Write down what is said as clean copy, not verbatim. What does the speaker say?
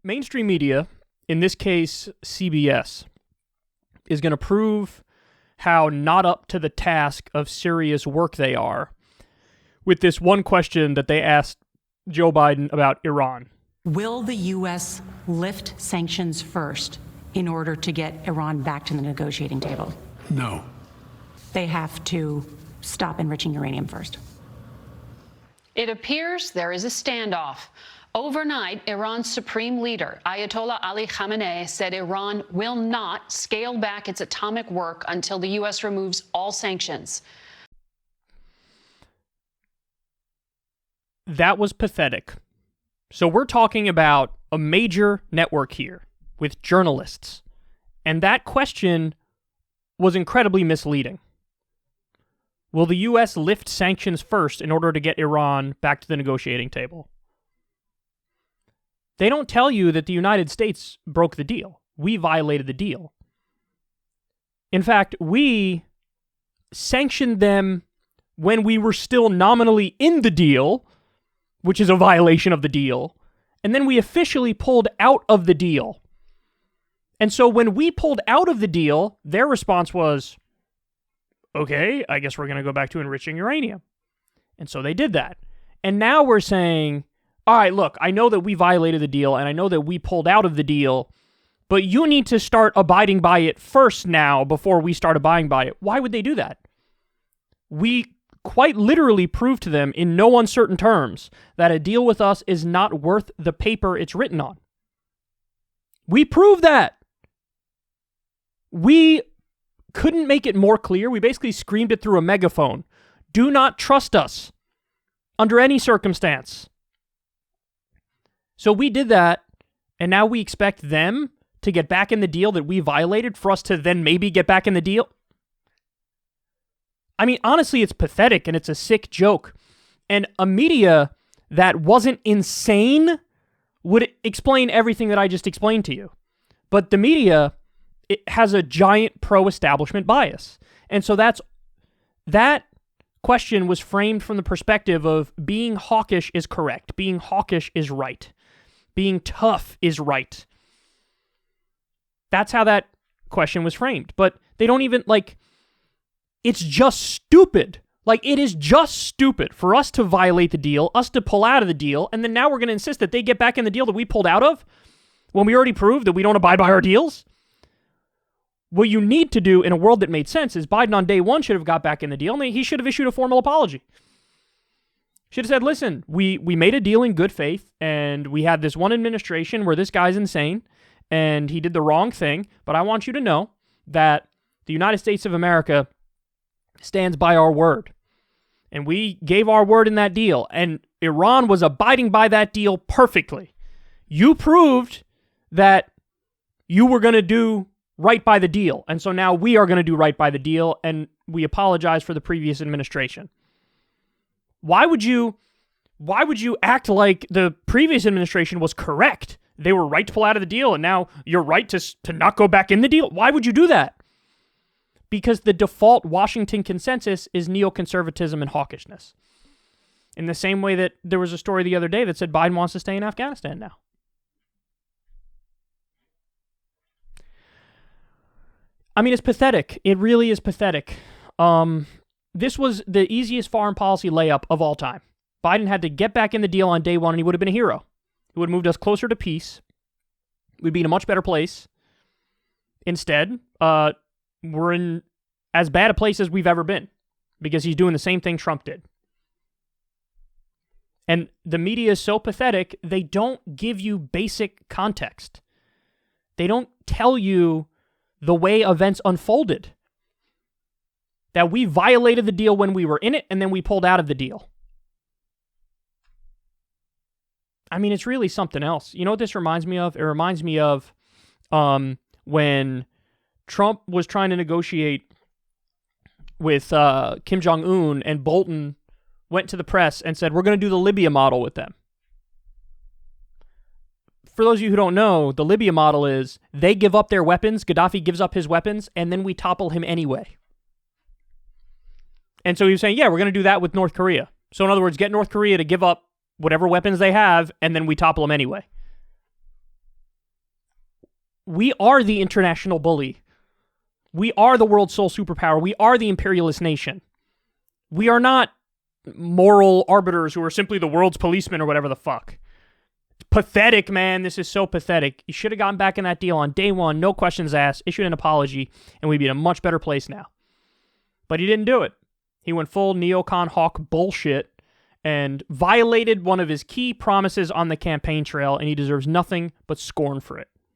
mainstream media, in this case CBS, is going to prove how not up to the task of serious work they are with this one question that they asked Joe Biden about Iran. Will the U.S. lift sanctions first in order to get Iran back to the negotiating table? No. They have to stop enriching uranium first. It appears there is a standoff. Overnight, Iran's supreme leader, Ayatollah Ali Khamenei, said Iran will not scale back its atomic work until the U.S. removes all sanctions. That was pathetic. So we're talking about a major network here with journalists, and that question was incredibly misleading. Will the U.S. lift sanctions first in order to get Iran back to the negotiating table? They don't tell you that the United States broke the deal. We violated the deal. In fact, we sanctioned them when we were still nominally in the deal, which is a violation of the deal, and then we officially pulled out of the deal. And so when we pulled out of the deal, their response was, okay, I guess we're going to go back to enriching uranium. And so they did that. And now we're saying, all right, look, I know that we violated the deal, and I know that we pulled out of the deal, but you need to start abiding by it first now before we start abiding by it. Why would they do that? We quite literally proved to them in no uncertain terms that a deal with us is not worth the paper it's written on. We proved that. We couldn't make it more clear. We basically screamed it through a megaphone. Do not trust us under any circumstance. So we did that, and now we expect them to get back in the deal that we violated for us to then maybe get back in the deal? I mean, honestly, it's pathetic and it's a sick joke. And a media that wasn't insane would explain everything that I just explained to you. But the media, it has a giant pro-establishment bias. And so that question was framed from the perspective of being hawkish is correct. Being hawkish is right. Being tough is right. That's how that question was framed. But they don't even, it's just stupid. It is just stupid for us to violate the deal, us to pull out of the deal, and then now we're going to insist that they get back in the deal that we pulled out of when we already proved that we don't abide by our deals? What you need to do in a world that made sense is Biden on day one should have got back in the deal, and he should have issued a formal apology. Should have said, listen, we made a deal in good faith, and we had this one administration where this guy's insane, and he did the wrong thing, but I want you to know that the United States of America stands by our word. And we gave our word in that deal, and Iran was abiding by that deal perfectly. You proved that you were going to do right by the deal, and so now we are going to do right by the deal, and we apologize for the previous administration. Why would you act like the previous administration was correct? They were right to pull out of the deal, and now you're right to not go back in the deal? Why would you do that? Because the default Washington consensus is neoconservatism and hawkishness. In the same way that there was a story the other day that said Biden wants to stay in Afghanistan now. I mean, it's pathetic. It really is pathetic. This was the easiest foreign policy layup of all time. Biden had to get back in the deal on day one, and he would have been a hero. It would have moved us closer to peace. We'd be in a much better place. Instead, we're in as bad a place as we've ever been because he's doing the same thing Trump did. And the media is so pathetic, they don't give you basic context. They don't tell you the way events unfolded. That we violated the deal when we were in it, and then we pulled out of the deal. I mean, it's really something else. You know what this reminds me of? It reminds me of when Trump was trying to negotiate with Kim Jong-un, and Bolton went to the press and said, we're going to do the Libya model with them. For those of you who don't know, the Libya model is they give up their weapons, Gaddafi gives up his weapons, and then we topple him anyway. And so he was saying, yeah, we're going to do that with North Korea. So in other words, get North Korea to give up whatever weapons they have, and then we topple them anyway. we are the international bully. We are the world's sole superpower. We are the imperialist nation. We are not moral arbiters who are simply the world's policemen or whatever the fuck. It's pathetic, man. This is so pathetic. You should have gotten back in that deal on day one, no questions asked, issued an apology, and we'd be in a much better place now. But he didn't do it. He went full neocon hawk bullshit and violated one of his key promises on the campaign trail, and he deserves nothing but scorn for it.